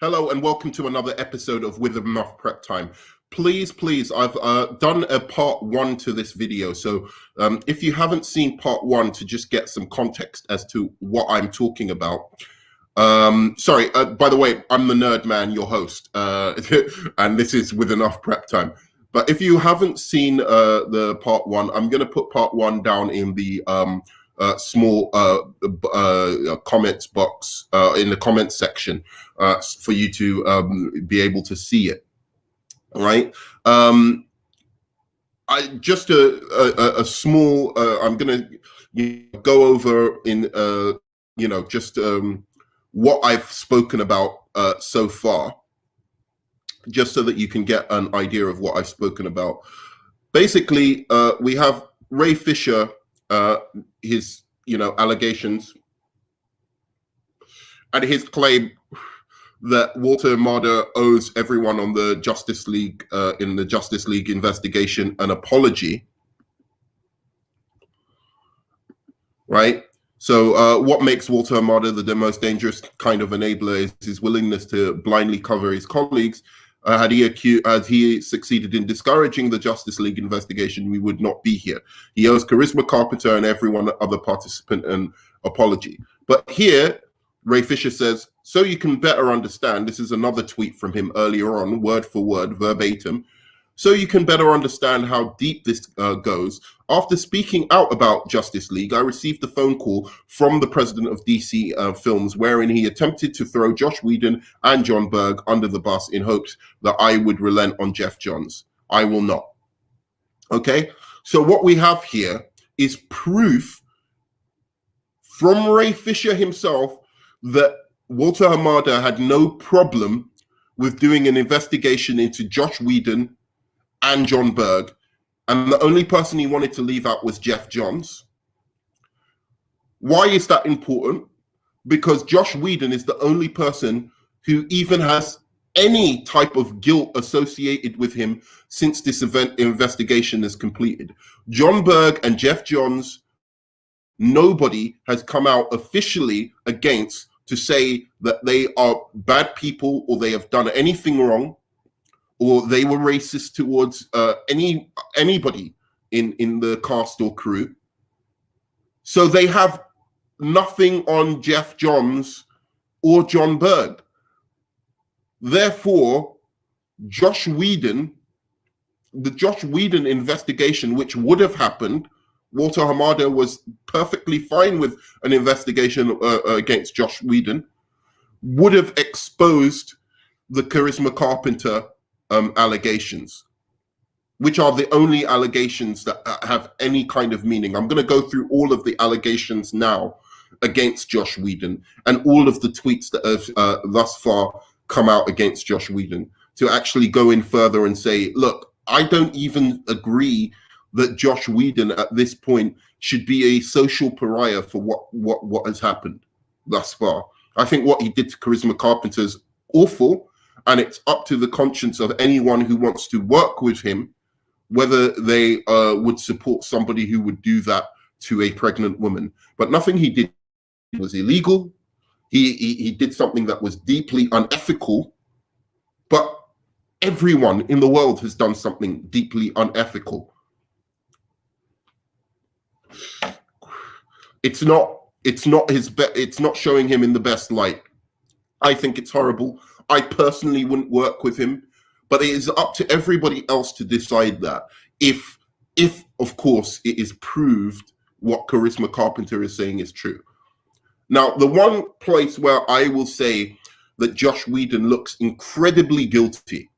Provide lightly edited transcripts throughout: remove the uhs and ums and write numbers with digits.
Hello and welcome to another episode of With Enough Prep Time. Please, I've done a part one to this video. So if you haven't seen part one, to just get some context as to what I'm talking about. Sorry, by the way, I'm the Nerd Man, your host, and this is With Enough Prep Time. But if you haven't seen the part one, I'm going to put part one down in the small comments box in the comments section for you to be able to see it. All right. I just a small. I'm going to go over in just what I've spoken about so far, just so that you can get an idea of what I've spoken about. Basically, we have Ray Fisher. His allegations and his claim that Walter Amada owes everyone on the Justice League in the Justice League investigation an apology, right? So what makes Walter Amada the most dangerous kind of enabler is his willingness to blindly cover his colleagues. Had he succeeded in discouraging the Justice League investigation, we would not be here. He owes Charisma Carpenter and everyone other participant an apology. But here, Ray Fisher says, so you can better understand, this is another tweet from him earlier on, word for word, verbatim, so you can better understand how deep this goes. After speaking out about Justice League, I received a phone call from the president of DC Films, wherein he attempted to throw Josh Whedon and John Berg under the bus in hopes that I would relent on Geoff Johns. I will not. Okay, so what we have here is proof from Ray Fisher himself that Walter Amada had no problem with doing an investigation into Josh Whedon and John Berg, and the only person he wanted to leave out was Geoff Johns. Why is that important? Because Josh Whedon is the only person who even has any type of guilt associated with him since this investigation is completed. John Berg and Geoff Johns, nobody has come out officially against to say that they are bad people or they have done anything wrong, or they were racist towards anybody in the cast or crew. So they have nothing on Geoff Johns or John Berg. Therefore, the Josh Whedon investigation, which would have happened, Walter Amada was perfectly fine with an investigation against Josh Whedon, would have exposed the Charisma Carpenter allegations, which are the only allegations that have any kind of meaning. I'm going to go through all of the allegations now against Josh Whedon and all of the tweets that have thus far come out against Josh Whedon, to actually go in further and say, look, I don't even agree that Josh Whedon at this point should be a social pariah for what has happened thus far. I think what he did to Charisma Carpenter is awful, and it's up to the conscience of anyone who wants to work with him whether they would support somebody who would do that to a pregnant woman. But nothing he did was illegal. He did something that was deeply unethical, but everyone in the world has done something deeply unethical. It's not showing him in the best light. I think it's horrible. I personally wouldn't work with him, but it is up to everybody else to decide that. If of course it is proved what Charisma Carpenter is saying is true. Now, the one place where I will say that Josh Whedon looks incredibly guilty,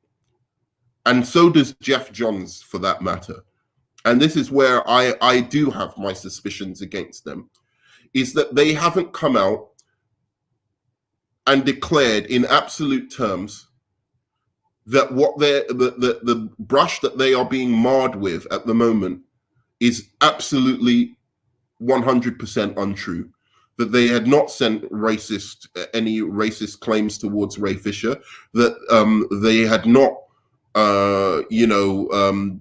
and so does Geoff Johns for that matter, and this is where I do have my suspicions against them, is that they haven't come out and declared in absolute terms that what the brush that they are being marred with at the moment is absolutely 100% untrue. That they had not sent any racist claims towards Ray Fisher, that they had not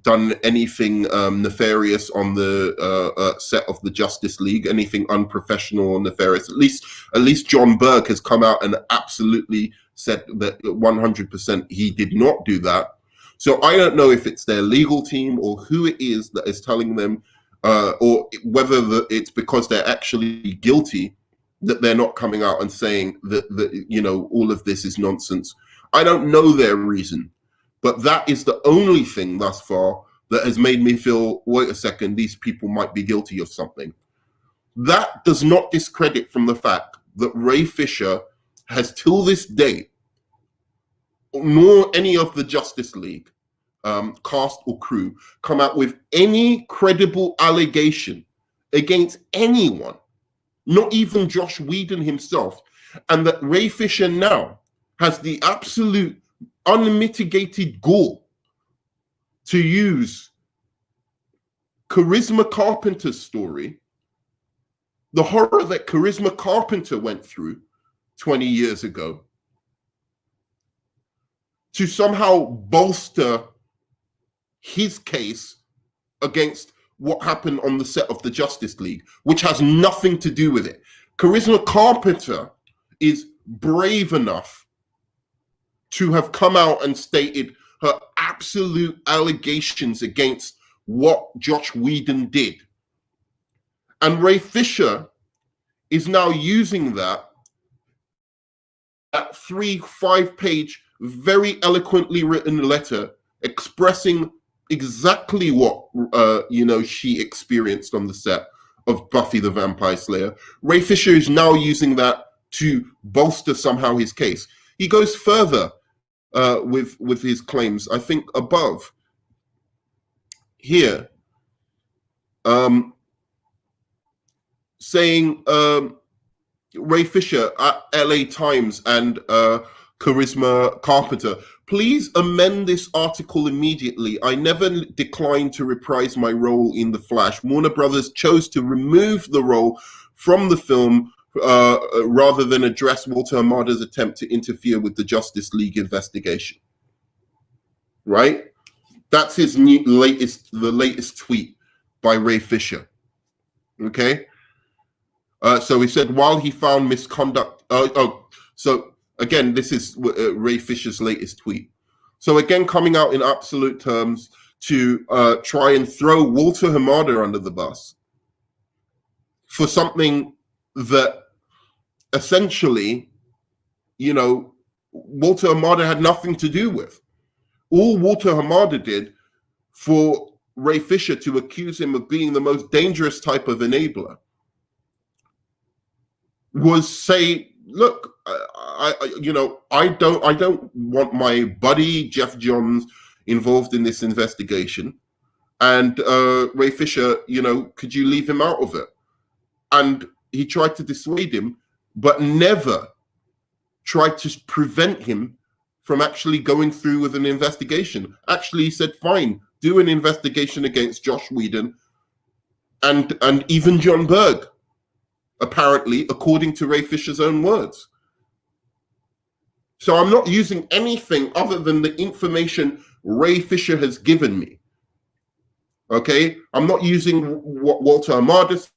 done anything nefarious on the set of the Justice League, anything unprofessional or nefarious. At least John Berg has come out and absolutely said that 100% he did not do that. So I don't know if it's their legal team or who it is that is telling them, or whether it's because they're actually guilty that they're not coming out and saying that all of this is nonsense. I don't know their reason, but that is the only thing thus far that has made me feel, wait a second, these people might be guilty of something. That does not discredit from the fact that Ray Fisher has till this day, nor any of the Justice League cast or crew, come out with any credible allegation against anyone, not even Josh Whedon himself, and that Ray Fisher now has the absolute unmitigated gall to use Charisma Carpenter's story, the horror that Charisma Carpenter went through 20 years ago, to somehow bolster his case against what happened on the set of the Justice League, which has nothing to do with it. Charisma Carpenter is brave enough to have come out and stated her absolute allegations against what Josh Whedon did. And Ray Fisher is now using that 3-5-page, very eloquently written letter expressing exactly what she experienced on the set of Buffy the Vampire Slayer. Ray Fisher is now using that to bolster somehow his case. He goes further with his claims, I think above here, saying Ray Fisher at LA Times and Charisma Carpenter, please amend this article immediately. I never declined to reprise my role in The Flash. Warner Brothers chose to remove the role from the film rather than address Walter Hamada's attempt to interfere with the Justice League investigation. Right? That's his latest tweet by Ray Fisher. Okay? So he said, while he found misconduct... So again, this is Ray Fisher's latest tweet. So again, coming out in absolute terms to try and throw Walter Hamada under the bus for something that essentially, Walter Hamada had nothing to do with. All Walter Hamada did for Ray Fisher to accuse him of being the most dangerous type of enabler was say, look, I don't want my buddy Geoff Johns involved in this investigation, and Ray Fisher, could you leave him out of it? And he tried to dissuade him, but never tried to prevent him from actually going through with an investigation. Actually, he said, fine, do an investigation against Josh Whedon and even John Berg, apparently, according to Ray Fisher's own words. So I'm not using anything other than the information Ray Fisher has given me. Okay? I'm not using what Walter Hamada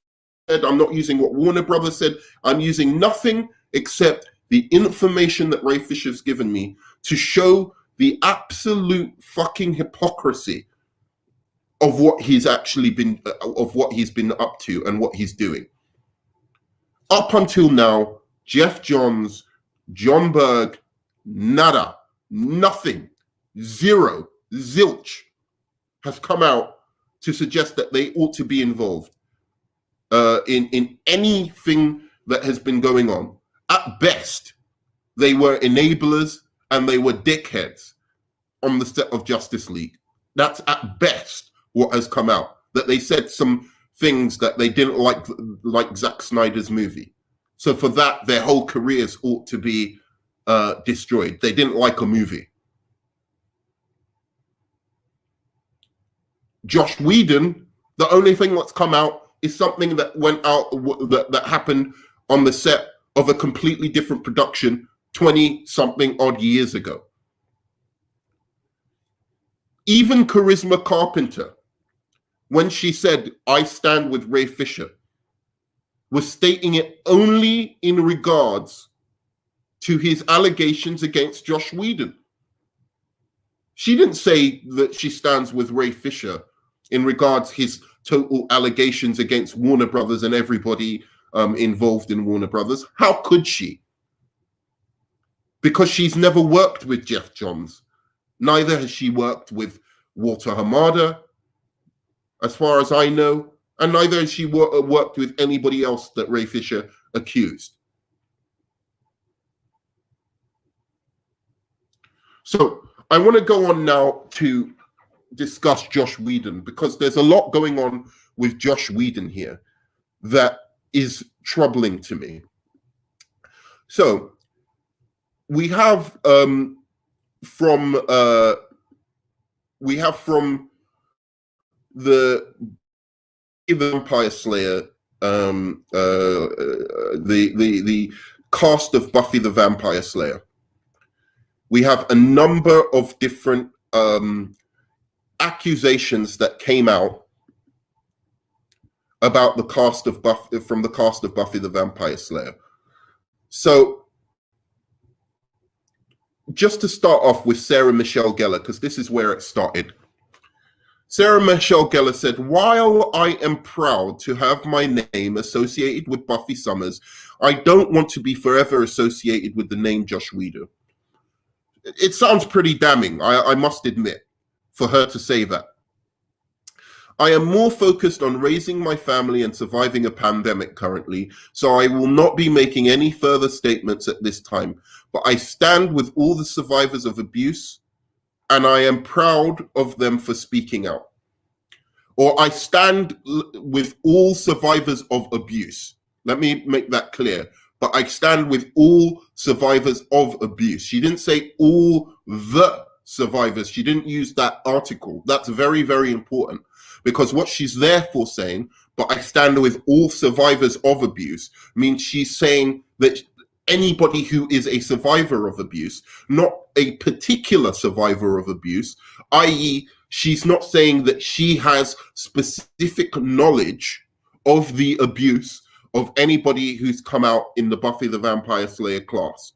said. I'm not using what Warner Brothers said. I'm using nothing except the information that Ray Fisher's given me to show the absolute fucking hypocrisy of what he's actually been, of what he's been up to and what he's doing. Up until now, Geoff Johns, John Berg, nada, nothing, zero, zilch has come out to suggest that they ought to be involved in anything that has been going on. At best, they were enablers and they were dickheads on the set of Justice League. That's at best what has come out. That they said some things that they didn't like Zack Snyder's movie. So for that, their whole careers ought to be destroyed. They didn't like a movie. Josh Whedon, the only thing that's come out is something that went out, that happened on the set of a completely different production 20-something odd years ago. Even Charisma Carpenter, when she said, I stand with Ray Fisher, was stating it only in regards to his allegations against Josh Whedon. She didn't say that she stands with Ray Fisher in regards his total allegations against Warner Brothers and everybody involved in Warner Brothers. How could she? Because she's never worked with Geoff Johns. Neither has she worked with Walter Hamada, as far as I know, and neither has she worked with anybody else that Ray Fisher accused. So I want to go on now to discuss Josh Whedon, because there's a lot going on with Josh Whedon here that is troubling to me. So we have from the Vampire Slayer, the cast of Buffy the Vampire Slayer. We have a number of different accusations that came out about the cast of Buffy, from the cast of Buffy the Vampire Slayer. So just to start off with Sarah Michelle Gellar, because this is where it started. Sarah Michelle Gellar said, "While I am proud to have my name associated with Buffy Summers, I don't want to be forever associated with the name Josh Whedon." It sounds pretty damning, I must admit, for her to say that. "I am more focused on raising my family and surviving a pandemic currently, so I will not be making any further statements at this time. But I stand with all the survivors of abuse, and I am proud of them for speaking out." Or I stand with all survivors of abuse. Let me make that clear. But I stand with all survivors of abuse. She didn't say all the survivors. She didn't use that article. That's very, very important, because what she's therefore saying, but I stand with all survivors of abuse, means she's saying that anybody who is a survivor of abuse, not a particular survivor of abuse, i.e., she's not saying that she has specific knowledge of the abuse of anybody who's come out in the Buffy the Vampire Slayer cast.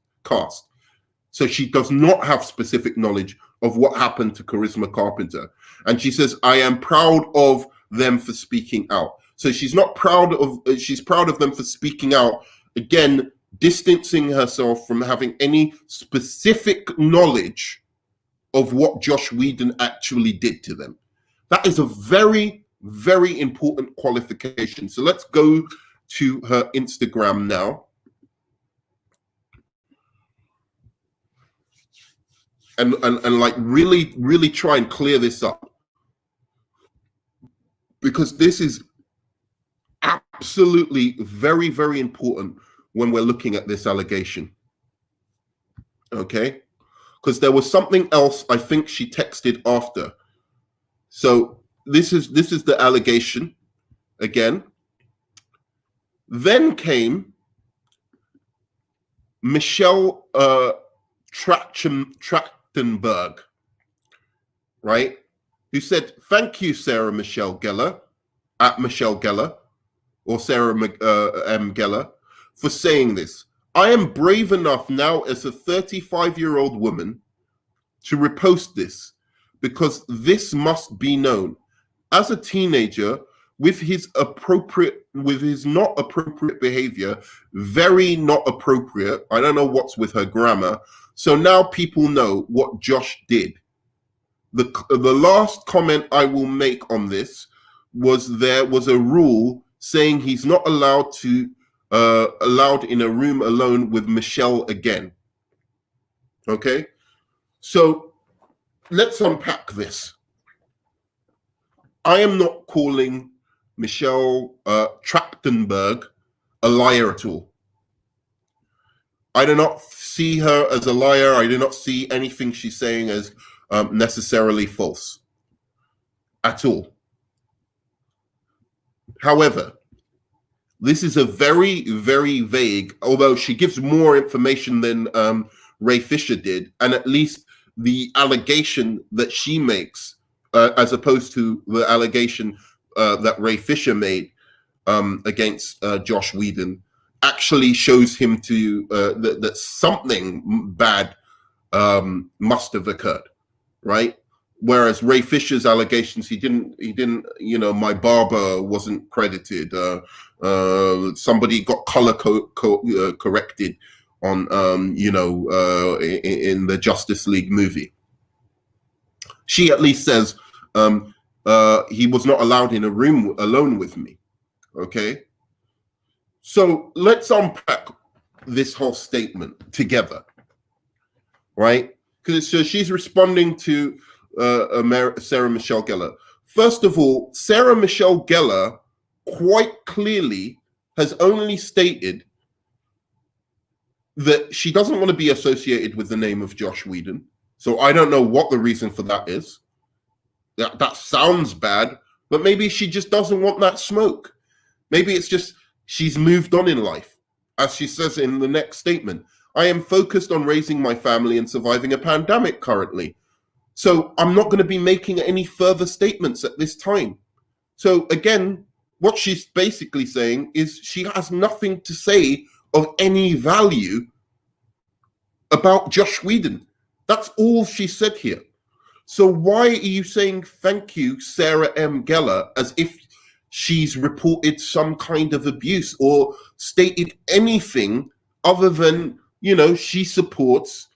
So she does not have specific knowledge of what happened to Charisma Carpenter. And she says, "I am proud of them for speaking out." So she's not proud of, she's proud of them for speaking out, again, distancing herself from having any specific knowledge of what Josh Whedon actually did to them. That is a very, very important qualification. So let's go to her Instagram now. And like really try and clear this up, because this is absolutely very, very important when we're looking at this allegation. Okay? Because there was something else I think she texted after. So this is the allegation again. Then came Michelle Trachtenberg, right? Who said, "Thank you, Sarah Michelle Gellar, at Michelle Gellar, or Sarah M. Gellar, for saying this. I am brave enough now as a 35-year-old woman to repost this, because this must be known. As a teenager, with his not appropriate behavior, very not appropriate. I don't know what's with her grammar. So now people know what Josh did. The last comment I will make on this was there was a rule saying he's not allowed in a room alone with Michelle again." Okay, so let's unpack this. I am not calling Michelle Trachtenberg a liar at all. I do not see her as a liar. I do not see anything she's saying as necessarily false at all. However, this is a very, very vague, although she gives more information than Ray Fisher did, and at least the allegation that she makes, as opposed to the allegation that Ray Fisher made against Josh Whedon, actually shows him to that something bad must have occurred, right? Whereas Ray Fisher's allegations, he didn't, my barber wasn't credited. Somebody got color corrected on, in the Justice League movie. She at least says he was not allowed in a room alone with me. Okay. So let's unpack this whole statement together, right? Because so she's responding to Sarah Michelle Gellar. First of all, Sarah Michelle Gellar quite clearly has only stated that she doesn't want to be associated with the name of Josh Whedon. So I don't know what the reason for that is. That sounds bad, but maybe she just doesn't want that smoke. Maybe it's just she's moved on in life. As she says in the next statement, I am focused on raising my family and surviving a pandemic currently. So I'm not going to be making any further statements at this time. So again, what she's basically saying is she has nothing to say of any value about Josh Whedon. That's all she said here. So why are you saying thank you, Sarah M. Gellar, as if she's reported some kind of abuse or stated anything other than, she supports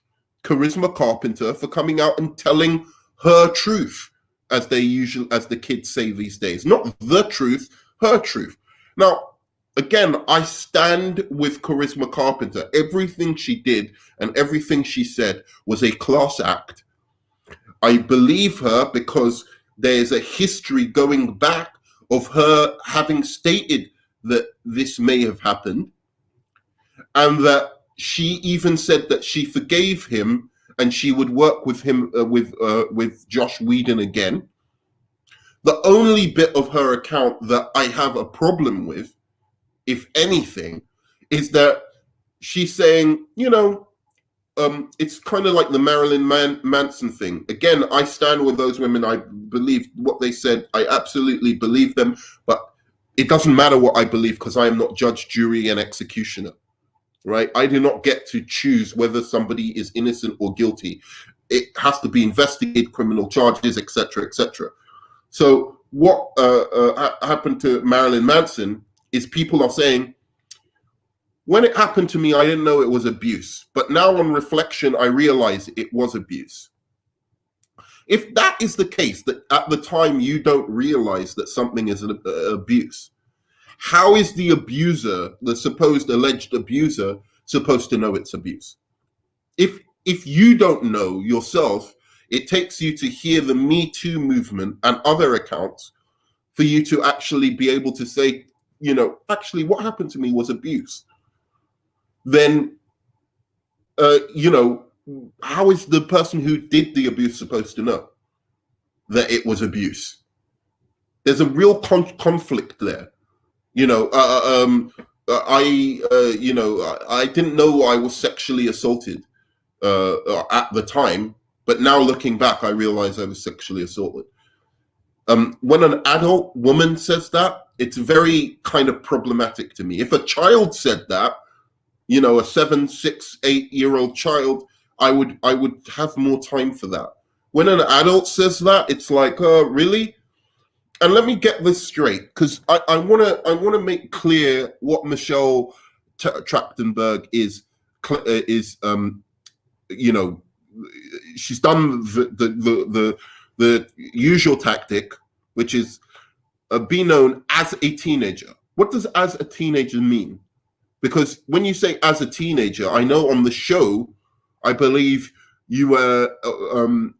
Charisma Carpenter for coming out and telling her truth, as the kids say these days. Not the truth, her truth. Now, again, I stand with Charisma Carpenter. Everything she did and everything she said was a class act. I believe her because there's a history going back of her having stated that this may have happened, and that she even said that she forgave him and she would work with him with Josh Whedon again. The only bit of her account that I have a problem with, if anything, is that she's saying, it's kind of like the Marilyn Manson thing. Again, I stand with those women. I believe what they said. I absolutely believe them. But it doesn't matter what I believe because I am not judge, jury, and executioner, right? I do not get to choose whether somebody is innocent or guilty. It has to be investigated, criminal charges, etc., etc. So what happened to Marilyn Manson is people are saying, when it happened to me, I didn't know it was abuse. But now on reflection, I realize it was abuse. If that is the case, that at the time you don't realize that something is an abuse, how is the abuser, the supposed alleged abuser, supposed to know it's abuse? If you don't know yourself, it takes you to hear the Me Too movement and other accounts for you to actually be able to say, actually what happened to me was abuse. Then, how is the person who did the abuse supposed to know that it was abuse? There's a real conflict there. I didn't know I was sexually assaulted at the time, but now looking back, I realize I was sexually assaulted. When an adult woman says that, it's very kind of problematic to me. If a child said that, a 7, 6, 8-year-old child, I would have more time for that. When an adult says that, it's like, really? And let me get this straight, because I want to make clear what Michelle Trachtenberg is. She's done the usual tactic, which is be known as a teenager. What does as a teenager mean? Because when you say as a teenager, I know on the show, I believe you were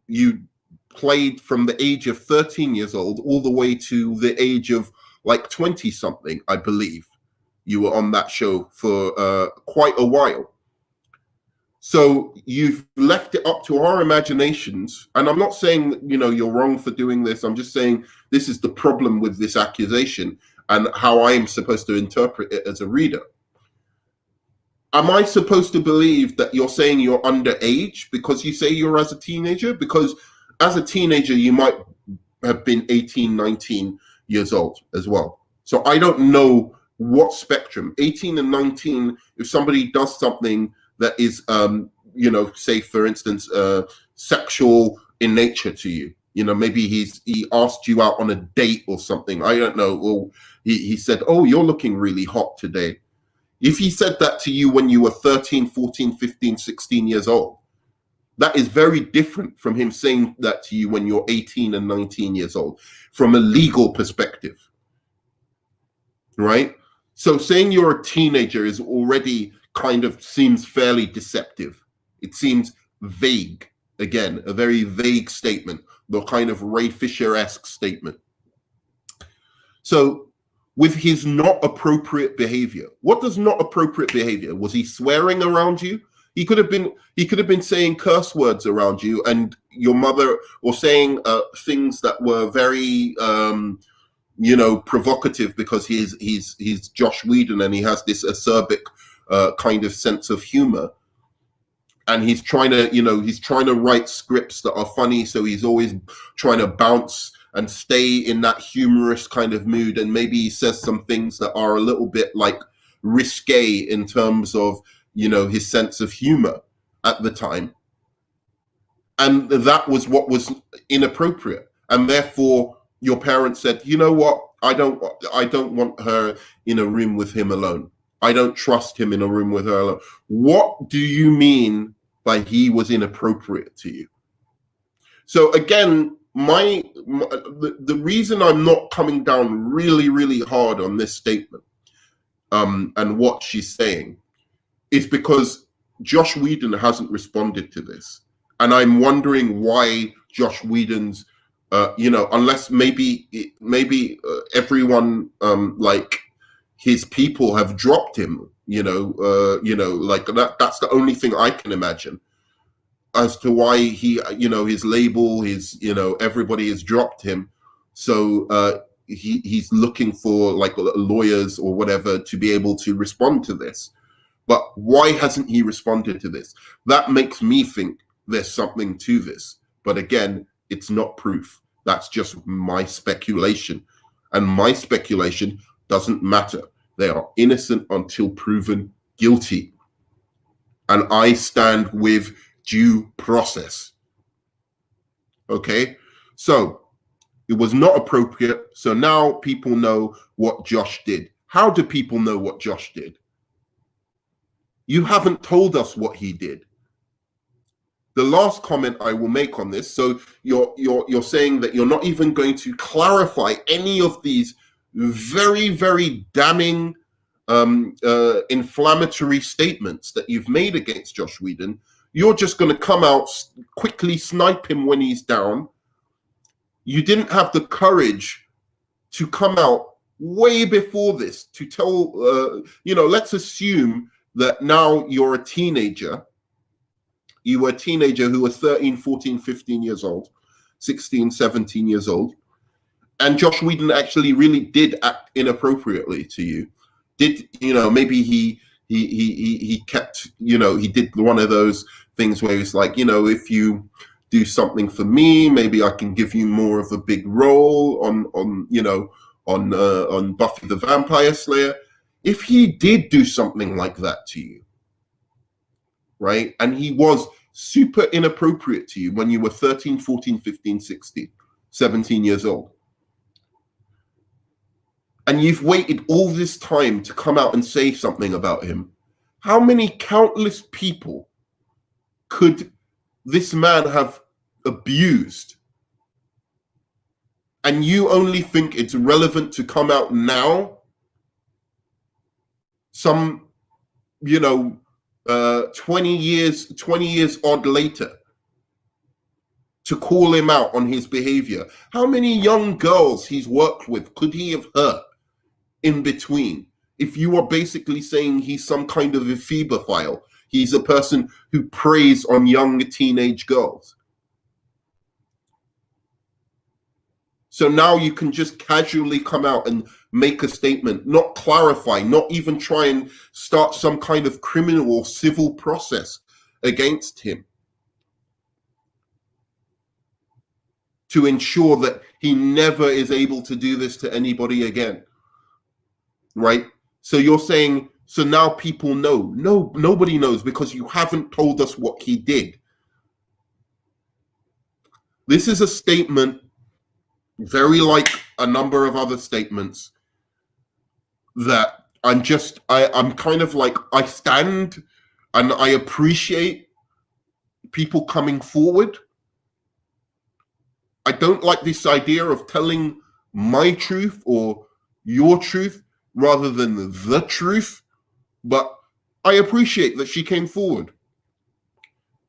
you played from the age of 13 years old all the way to the age of like 20 something. I believe you were on that show for quite a while. So you've left it up to our imaginations. And I'm not saying, you're wrong for doing this. I'm just saying this is the problem with this accusation and how I'm supposed to interpret it as a reader. Am I supposed to believe that you're saying you're underage because you say you're as a teenager? Because as a teenager, you might have been 18, 19 years old as well. So I don't know what spectrum? 18 and 19, if somebody does something that is, say for instance, sexual in nature to you, maybe he asked you out on a date or something, I don't know, or he said, oh, you're looking really hot today. If he said that to you when you were 13, 14, 15, 16 years old, that is very different from him saying that to you when you're 18 and 19 years old, from a legal perspective, right? So saying you're a teenager is already kind of seems fairly deceptive. It seems vague. Again, a very vague statement, the kind of Ray Fisher-esque statement. So with his not appropriate behavior, what does not appropriate behavior? Was he swearing around you? He could have been saying curse words around you and your mother, or saying things that were very provocative, because he's Josh Whedon and he has this acerbic kind of sense of humor, and he's trying to write scripts that are funny, so he's always trying to bounce and stay in that humorous kind of mood, and maybe he says some things that are a little bit like risque in terms of his sense of humor at the time, and that was what was inappropriate, and therefore your parents said, you know what, I don't want her in a room with him alone. I don't trust him in a room with her alone. What do you mean by he was inappropriate to you? So again, the reason I'm not coming down really, really hard on this statement and what she's saying is because Josh Whedon hasn't responded to this. And I'm wondering why Josh Whedon's, unless maybe everyone, like his people have dropped him, like that's the only thing I can imagine as to why he, his label, everybody has dropped him. So he's looking for like lawyers or whatever to be able to respond to this. But why hasn't he responded to this? That makes me think there's something to this. But again, it's not proof. That's just my speculation. And my speculation doesn't matter. They are innocent until proven guilty. And I stand with due process. Okay? So it was not appropriate. So now people know what Josh did. How do people know what Josh did? You haven't told us what he did. The last comment I will make on this, so you're saying that you're not even going to clarify any of these very, very damning inflammatory statements that you've made against Josh Whedon. You're just going to come out, quickly snipe him when he's down. You didn't have the courage to come out way before this to tell, let's assume that now you're a teenager. You were a teenager who was 13, 14, 15 years old, 16, 17 years old. And Josh Whedon actually really did act inappropriately to you. Maybe he kept, he did one of those things where he's like, if you do something for me, maybe I can give you more of a big role on Buffy the Vampire Slayer. If he did do something like that to you, right, and he was super inappropriate to you when you were 13, 14, 15, 16, 17 years old, and you've waited all this time to come out and say something about him, how many countless people could this man have abused? And you only think it's relevant to come out now, some 20 years odd later, to call him out on his behavior? How many young girls he's worked with could he have hurt in between? If you are basically saying he's some kind of ephebophile, he's a person who preys on young teenage girls. So now you can just casually come out and make a statement, not clarify, not even try and start some kind of criminal or civil process against him to ensure that he never is able to do this to anybody again, right? So you're saying, so now people know. No, nobody knows because you haven't told us what he did. This is a statement very like a number of other statements that I'm kind of like, I stand and I appreciate people coming forward. I don't like this idea of telling my truth or your truth rather than the truth, but I appreciate that she came forward.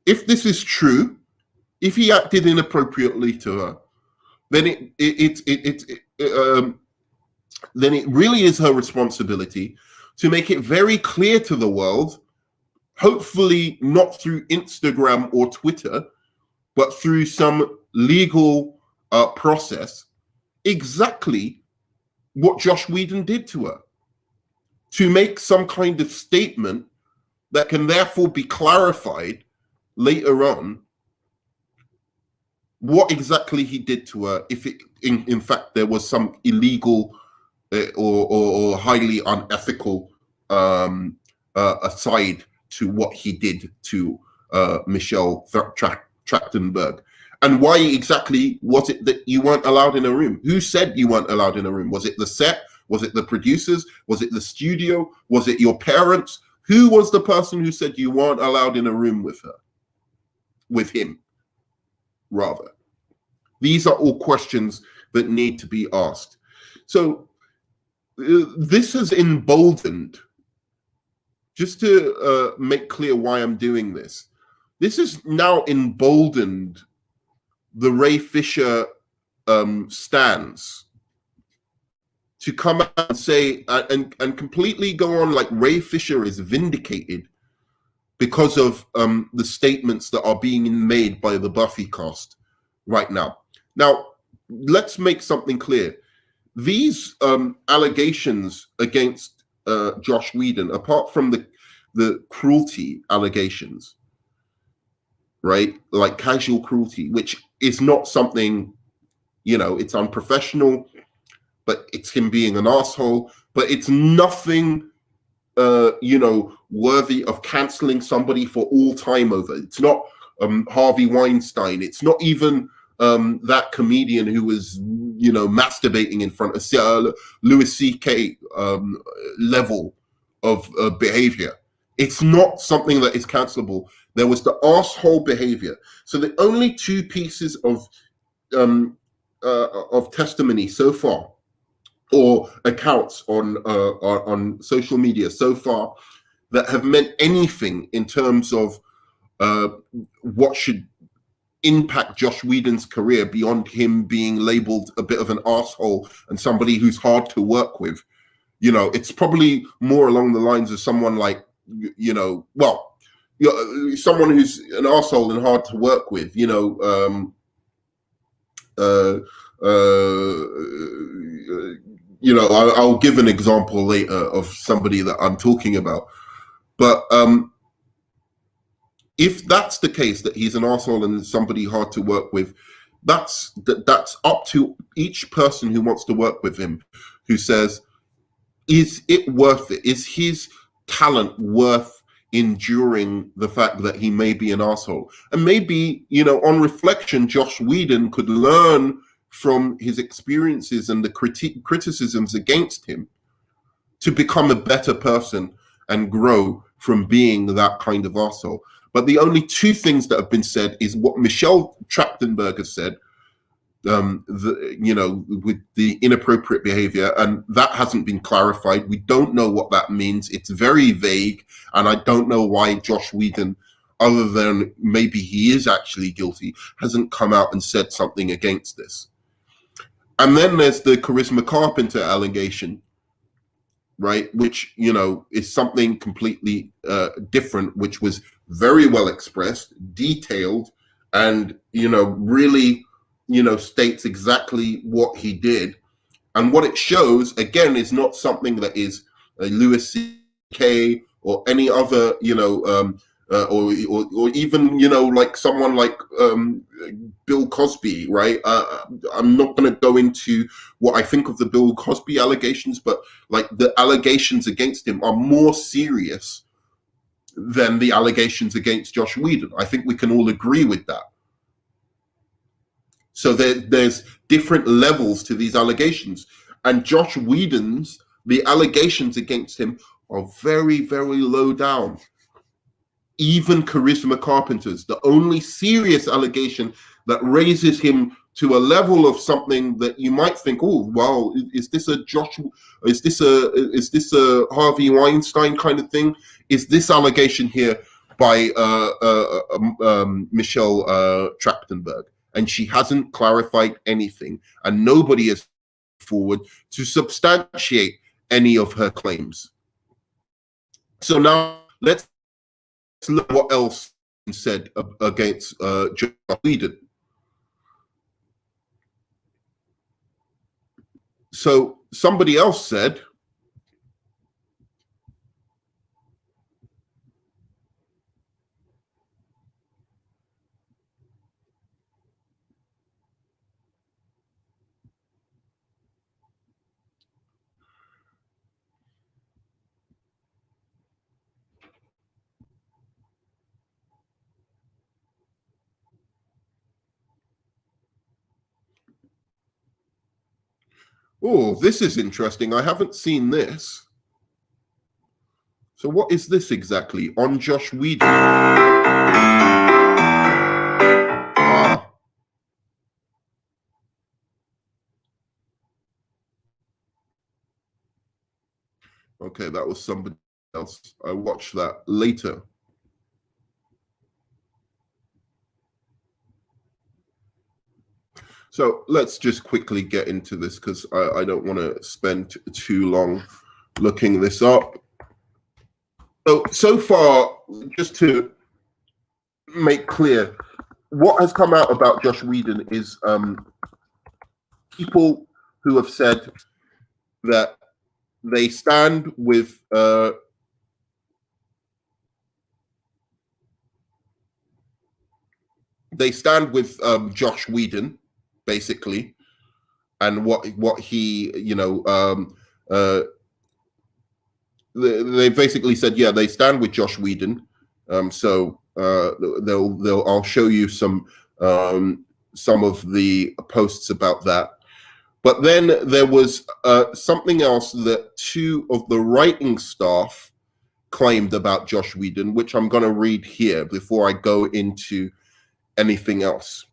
If this is true, if he acted inappropriately to her, then then it really is her responsibility to make it very clear to the world, hopefully not through Instagram or Twitter, but through some legal process, exactly what Josh Whedon did to her, to make some kind of statement that can therefore be clarified later on what exactly he did to her, if it, in fact there was some illegal or highly unethical aside to what he did to Michelle Trachtenberg. And why exactly was it that you weren't allowed in a room? Who said you weren't allowed in a room? Was it the set? Was it the producers? Was it the studio? Was it your parents? Who was the person who said you weren't allowed in a room with her? With him, rather. These are all questions that need to be asked. So this has emboldened, just to make clear why I'm doing this, this has now emboldened the Ray Fisher stance to come out and say, and completely go on like Ray Fisher is vindicated because of the statements that are being made by the Buffy cast right now. Now, let's make something clear. These allegations against Josh Whedon, apart from the cruelty allegations, right? Like casual cruelty, which is not something, you know, it's unprofessional, but it's him being an asshole, but it's nothing you know, worthy of canceling somebody for all time over. It's not Harvey Weinstein. It's not even that comedian who was, you know, masturbating in front of Louis C.K. Level of behavior. It's not something that is cancelable. There was the asshole behavior. So the only two pieces of testimony so far, or accounts on social media so far, that have meant anything in terms of what should impact Josh Whedon's career beyond him being labeled a bit of an asshole and somebody who's hard to work with. You know, it's probably more along the lines of someone like, you know, well, someone who's an asshole and hard to work with, you know, you know, I'll give an example later of somebody that I'm talking about. But if that's the case, that he's an arsehole and somebody hard to work with, that's up to each person who wants to work with him, who says, is it worth it? Is his talent worth enduring the fact that he may be an arsehole? And maybe, you know, on reflection, Josh Whedon could learn from his experiences and the criticisms against him to become a better person and grow from being that kind of arsehole. But the only two things that have been said is what Michelle Trachtenberg has said, you know, with the inappropriate behavior, and that hasn't been clarified. We don't know what that means. It's very vague, and I don't know why Josh Whedon, other than maybe he is actually guilty, hasn't come out and said something against this. And then there's the Charisma Carpenter allegation, right, which, you know, is something completely different, which was very well expressed, detailed, and, you know, really, you know, states exactly what he did. And what it shows, again, is not something that is Louis C.K. or any other, you know, or even, you know, like someone like Bill Cosby, right? I'm not going to go into what I think of the Bill Cosby allegations, but like the allegations against him are more serious than the allegations against Josh Whedon. I think we can all agree with that. So there's different levels to these allegations, and Josh Whedon's, the allegations against him are very, very low down. Even Charisma Carpenter's, the only serious allegation that raises him to a level of something that you might think, oh, well, is this a Harvey Weinstein kind of thing? Is this allegation here by Michelle Trachtenberg? And she hasn't clarified anything, and nobody has forward to substantiate any of her claims. So now let's look what else said against Josh Whedon. So somebody else said, oh, this is interesting. I haven't seen this. So what is this exactly on Josh Whedon? Okay, that was somebody else. I watched that later. So let's just quickly get into this because I don't want to spend too long looking this up. So far, just to make clear, what has come out about Josh Whedon is people who have said that they stand with Josh Whedon, basically, and what he, you know, they basically said, yeah, they stand with Josh Whedon. So I'll show you some of the posts about that. But then there was something else that two of the writing staff claimed about Josh Whedon, which I'm going to read here before I go into anything else.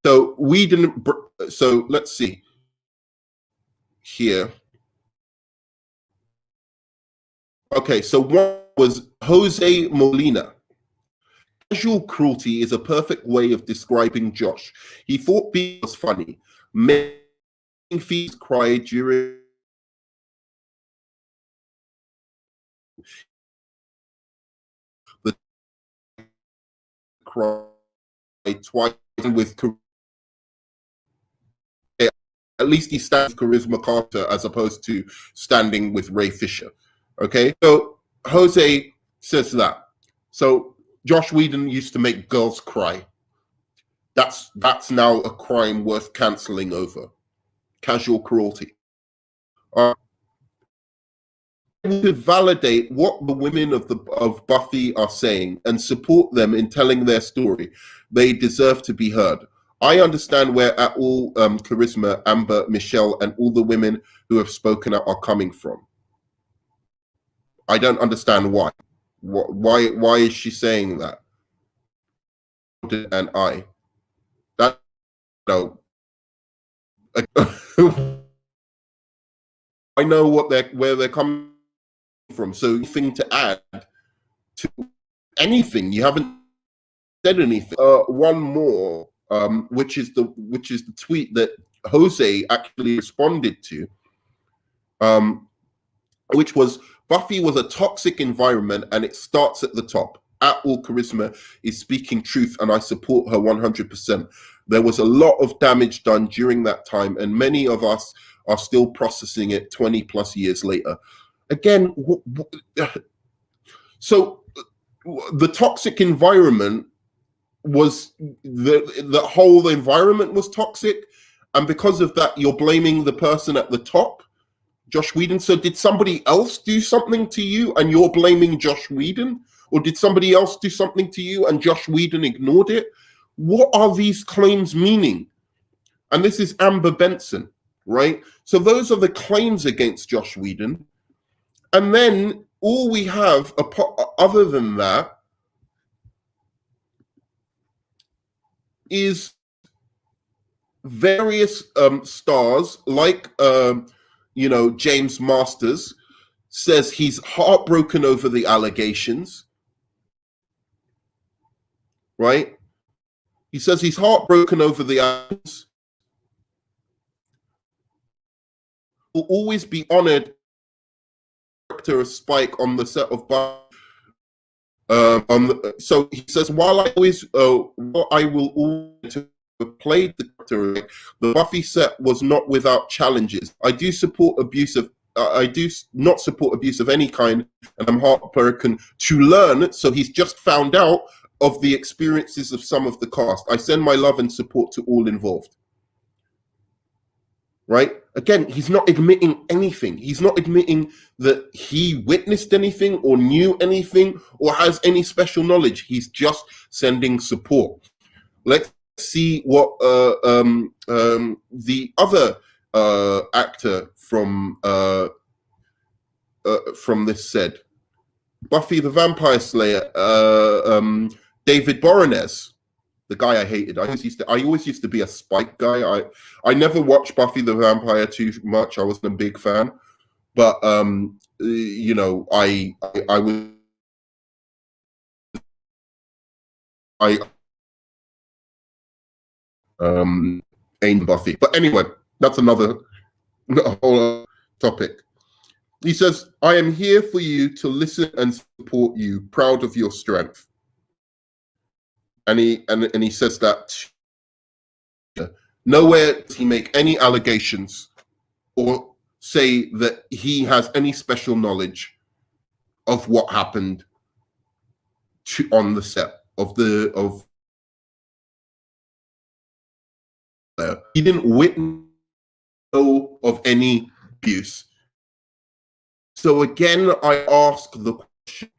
So Whedon, so let's see here. Okay, so one was Jose Molina. Casual cruelty is a perfect way of describing Josh. He thought being was funny. Making feet cry during the cry twice with at least he stands with Charisma Carpenter as opposed to standing with Ray Fisher. Okay, so Jose says that. So Josh Whedon used to make girls cry. That's now a crime worth canceling over. Casual cruelty. To validate what the women of Buffy are saying and support them in telling their story, they deserve to be heard. I understand where at all Charisma, Amber, Michelle, and all the women who have spoken out are coming from. I don't understand why. Why is she saying that? And that no. I know where they're coming from. So anything to add to anything? You haven't said anything. One more, which is the tweet that Jose actually responded to, which was Buffy was a toxic environment and it starts at the top. At all Charisma is speaking truth and I support her 100%. There was a lot of damage done during that time and many of us are still processing it 20 plus years later. Again, So the toxic environment was the whole environment was toxic, and because of that, you're blaming the person at the top, Joss Whedon. So did somebody else do something to you, and you're blaming Joss Whedon, or did somebody else do something to you, and Joss Whedon ignored it? What are these claims meaning? And this is Amber Benson, right? So those are the claims against Joss Whedon, and then all we have other than that is various stars like James Masters says he's heartbroken over the allegations, right? He says he's heartbroken over the allegations, will always be honored character of Spike on the set of so he says, while I will always have played the character, the Buffy set was not without challenges. I do not support abuse of any kind, and I'm heartbroken to learn. So he's just found out of the experiences of some of the cast. I send my love and support to all involved. Right? Again, he's not admitting anything. He's not admitting that he witnessed anything or knew anything or has any special knowledge. He's just sending support. Let's see what the other actor from this said. Buffy the Vampire Slayer, David Boreanaz. The guy I hated. I always used to be a Spike guy. I never watched Buffy the Vampire too much. I wasn't a big fan, but I aimed Buffy. But anyway, that's another whole topic. He says, "I am here for you to listen and support you. Proud of your strength." And he says that nowhere does he make any allegations or say that he has any special knowledge of what happened on the set of he didn't witness of any abuse. So again, I ask the question.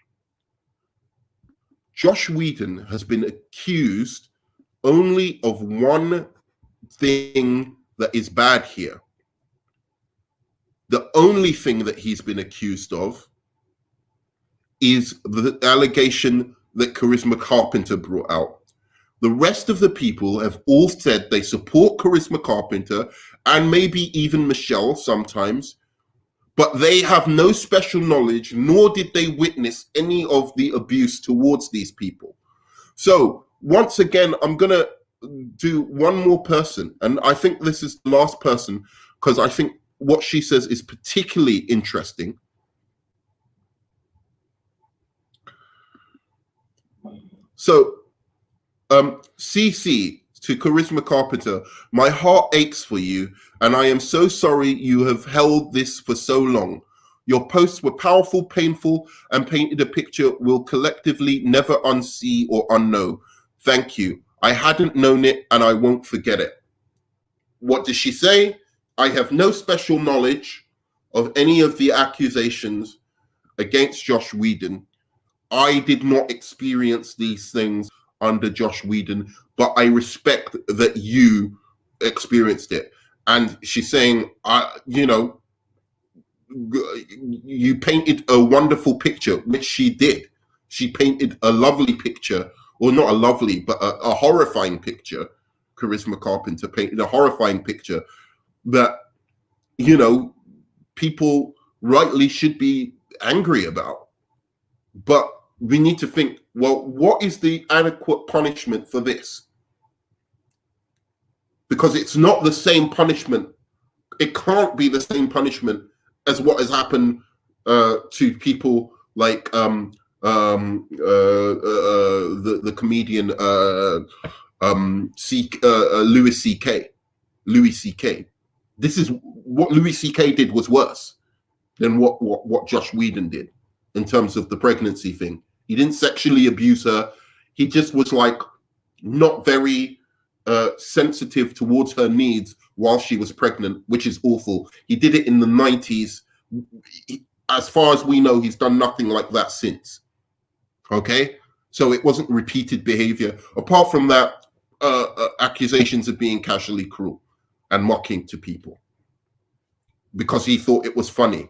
Joss Whedon has been accused only of one thing that is bad here. The only thing that he's been accused of is the allegation that Charisma Carpenter brought out. The rest of the people have all said they support Charisma Carpenter and maybe even Michelle sometimes, but they have no special knowledge, nor did they witness any of the abuse towards these people. So once again, I'm going to do one more person. And I think this is the last person because I think what she says is particularly interesting. So CC to Charisma Carpenter, my heart aches for you, and I am so sorry you have held this for so long. Your posts were powerful, painful, and painted a picture we'll collectively never unsee or unknow. Thank you. I hadn't known it, and I won't forget it. What does she say? I have no special knowledge of any of the accusations against Joss Whedon. I did not experience these things under Joss Whedon, but I respect that you experienced it. And she's saying, you painted a wonderful picture, which she did. She painted a lovely picture, or not a lovely, but a horrifying picture. Charisma Carpenter painted a horrifying picture that, people rightly should be angry about. But we need to think, well, what is the adequate punishment for this? Because it's not the same punishment. It can't be the same punishment as what has happened to people like the comedian Louis C.K. Louis C.K. This is what Louis C.K. did was worse than what Joss Whedon did. in terms of the pregnancy thing. He didn't sexually abuse her. He just was like not very sensitive towards her needs while she was pregnant, which is awful. He did it in the 90s. As far as we know, he's done nothing like that since. Okay? So it wasn't repeated behavior. Apart from that, accusations of being casually cruel and mocking to people because he thought it was funny.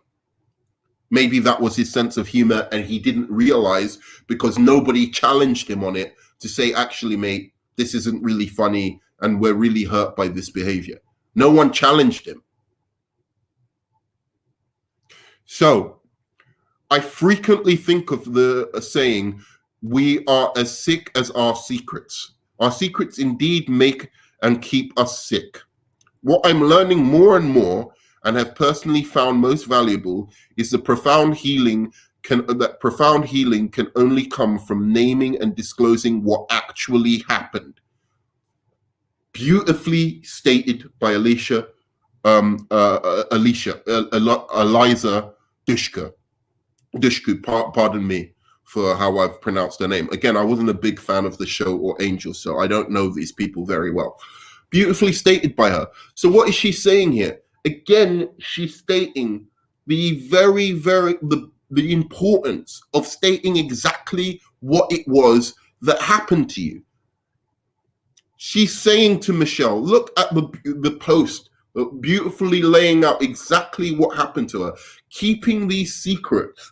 Maybe that was his sense of humor and he didn't realize because nobody challenged him on it to say, actually, mate, this isn't really funny and we're really hurt by this behavior. No one challenged him. So I frequently think of the saying, we are as sick as our secrets. Our secrets indeed make and keep us sick. What I'm learning more and more and have personally found most valuable is the profound healing can only come from naming and disclosing what actually happened. Beautifully stated by Eliza Dushku. Pardon me for how I've pronounced her name. Again, I wasn't a big fan of the show or Angel, so I don't know these people very well. Beautifully stated by her. So what is she saying here? Again, she's stating the the importance of stating exactly what it was that happened to you. She's saying to Michelle, look at the post, beautifully laying out exactly what happened to her. Keeping these secrets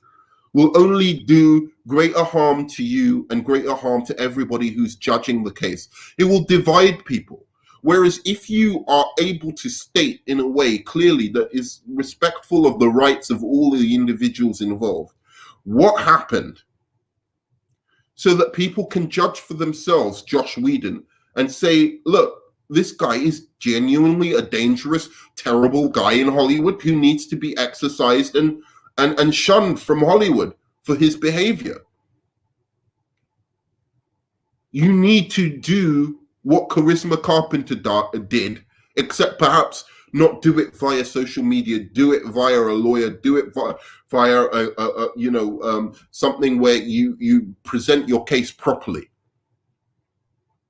will only do greater harm to you and greater harm to everybody who's judging the case. It will divide people. Whereas if you are able to state in a way clearly that is respectful of the rights of all the individuals involved, what happened, so that people can judge for themselves Josh Whedon and say, look, this guy is genuinely a dangerous, terrible guy in Hollywood who needs to be exercised and shunned from Hollywood for his behavior. You need to do what Charisma Carpenter did, except perhaps not do it via social media, do it via a lawyer, do it via something where you present your case properly,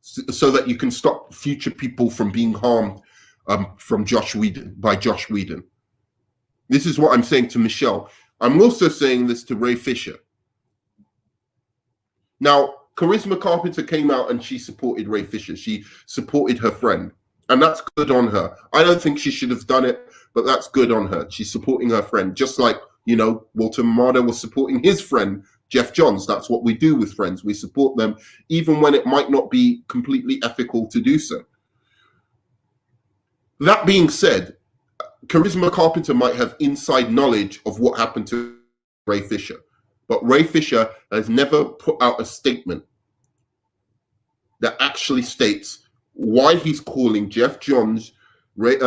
so that you can stop future people from being harmed by Josh Whedon. This is what I'm saying to Michelle. I'm also saying this to Ray Fisher. Now, Charisma Carpenter came out and she supported Ray Fisher. She supported her friend, and that's good on her. I don't think she should have done it, but that's good on her. She's supporting her friend, just like, Walter Mamada was supporting his friend, Geoff Johns. That's what we do with friends. We support them, even when it might not be completely ethical to do so. That being said, Charisma Carpenter might have inside knowledge of what happened to Ray Fisher. But Ray Fisher has never put out a statement that actually states why he's calling Geoff Johns, Josh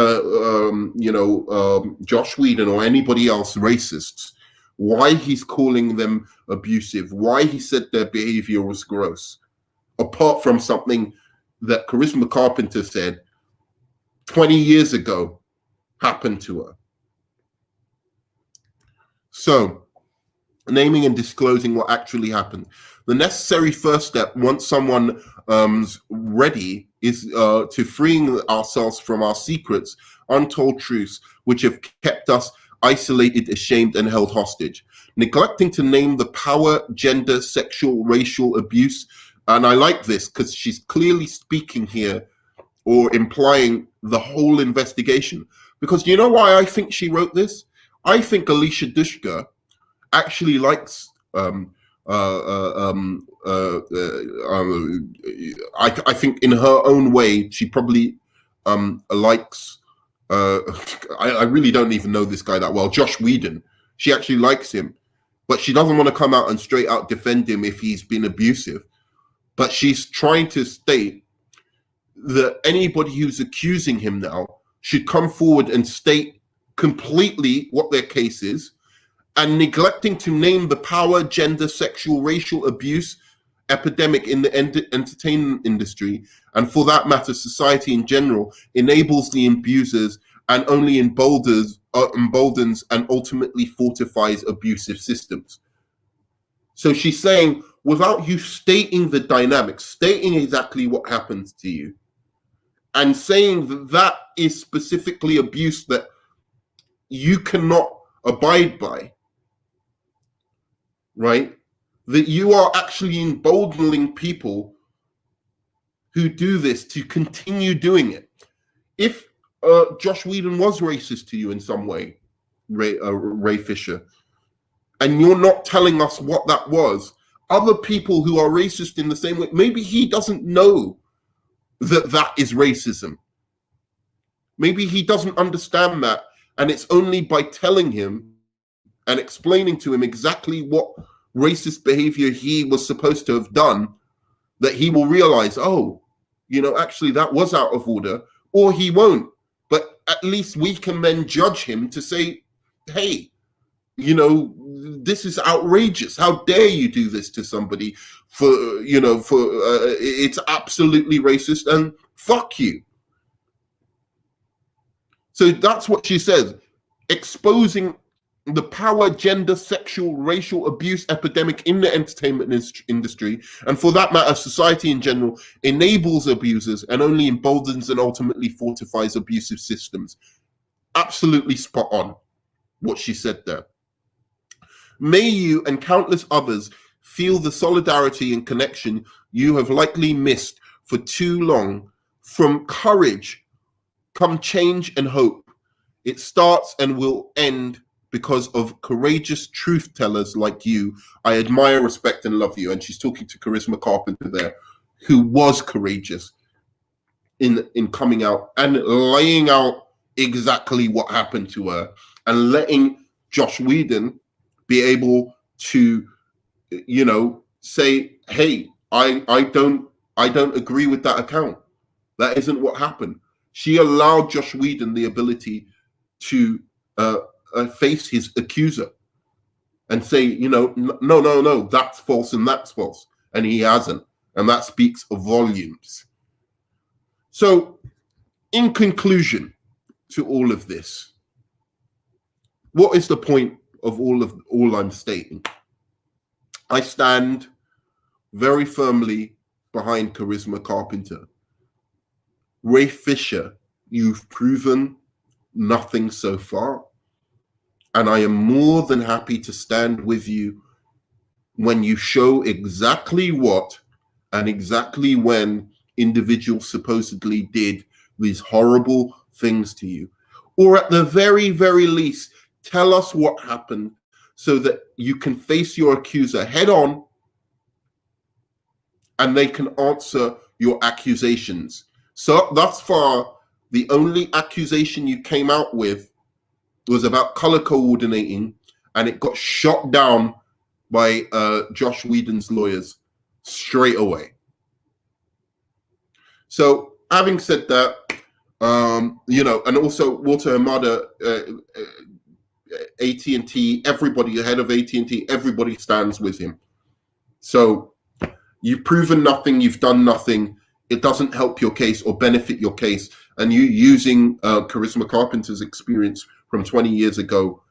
Whedon or anybody else racists, why he's calling them abusive, why he said their behavior was gross, apart from something that Charisma Carpenter said 20 years ago happened to her. So, naming and disclosing what actually happened. The necessary first step, once someone's ready, is to freeing ourselves from our secrets, untold truths, which have kept us isolated, ashamed, and held hostage. Neglecting to name the power, gender, sexual, racial abuse. And I like this because she's clearly speaking here or implying the whole investigation. Because you know why I think she wrote this? I think Eliza Dushku actually likes I think in her own way she probably likes I really don't even know this guy that well, Josh Whedon. She actually likes him, but she doesn't want to come out and straight out defend him if he's been abusive. But she's trying to state that anybody who's accusing him now should come forward and state completely what their case is. And neglecting to name the power, gender, sexual, racial abuse epidemic in the entertainment industry, and for that matter, society in general, enables the abusers and only emboldens and ultimately fortifies abusive systems. So she's saying, without you stating the dynamics, stating exactly what happens to you, and saying that that is specifically abuse that you cannot abide by, right? That you are actually emboldening people who do this to continue doing it. If Josh Whedon was racist to you in some way, Ray Fisher, and you're not telling us what that was, other people who are racist in the same way, maybe he doesn't know that that is racism. Maybe he doesn't understand that, and it's only by telling him and explaining to him exactly what racist behavior he was supposed to have done that he will realize, oh, you know, actually that was out of order, or he won't. But at least we can then judge him to say, hey, you know, this is outrageous. How dare you do this to somebody for, you know, for it's absolutely racist and fuck you. So that's what she says, exposing the power, gender, sexual, racial abuse epidemic in the entertainment industry, and for that matter, society in general, enables abusers and only emboldens and ultimately fortifies abusive systems. Absolutely spot on what she said there. May you and countless others feel the solidarity and connection you have likely missed for too long. From courage come change and hope. It starts and will end because of courageous truth tellers like you. I admire, respect, and love you. And she's talking to Charisma Carpenter there, who was courageous in coming out and laying out exactly what happened to her, and letting Josh Whedon be able to, you know, say, hey, I don't agree with that account. That isn't what happened. She allowed Josh Whedon the ability to face his accuser and say, you know, no, that's false and that's false. And he hasn't. And that speaks volumes. So in conclusion to all of this, what is the point of all I'm stating? I stand very firmly behind Charisma Carpenter. Ray Fisher, you've proven nothing so far. And I am more than happy to stand with you when you show exactly what and exactly when individuals supposedly did these horrible things to you. Or at the very, very least, tell us what happened so that you can face your accuser head on and they can answer your accusations. So thus far, the only accusation you came out with was about color coordinating, and it got shot down by Josh Whedon's lawyers straight away. So having said that, you know, and also Walter Hamada, AT&T, everybody, the head of AT&T, everybody stands with him. So you've proven nothing, you've done nothing. It doesn't help your case or benefit your case. And you using Charisma Carpenter's experience from 20 years ago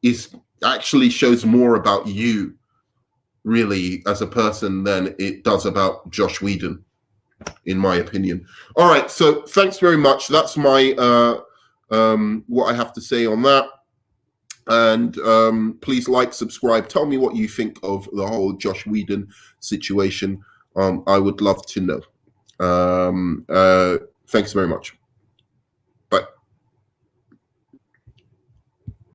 is actually shows more about you, really, as a person than it does about Josh Whedon, in my opinion. All right, so thanks very much. That's my what I have to say on that. And please like, subscribe. Tell me what you think of the whole Josh Whedon situation. I would love to know. Thanks very much.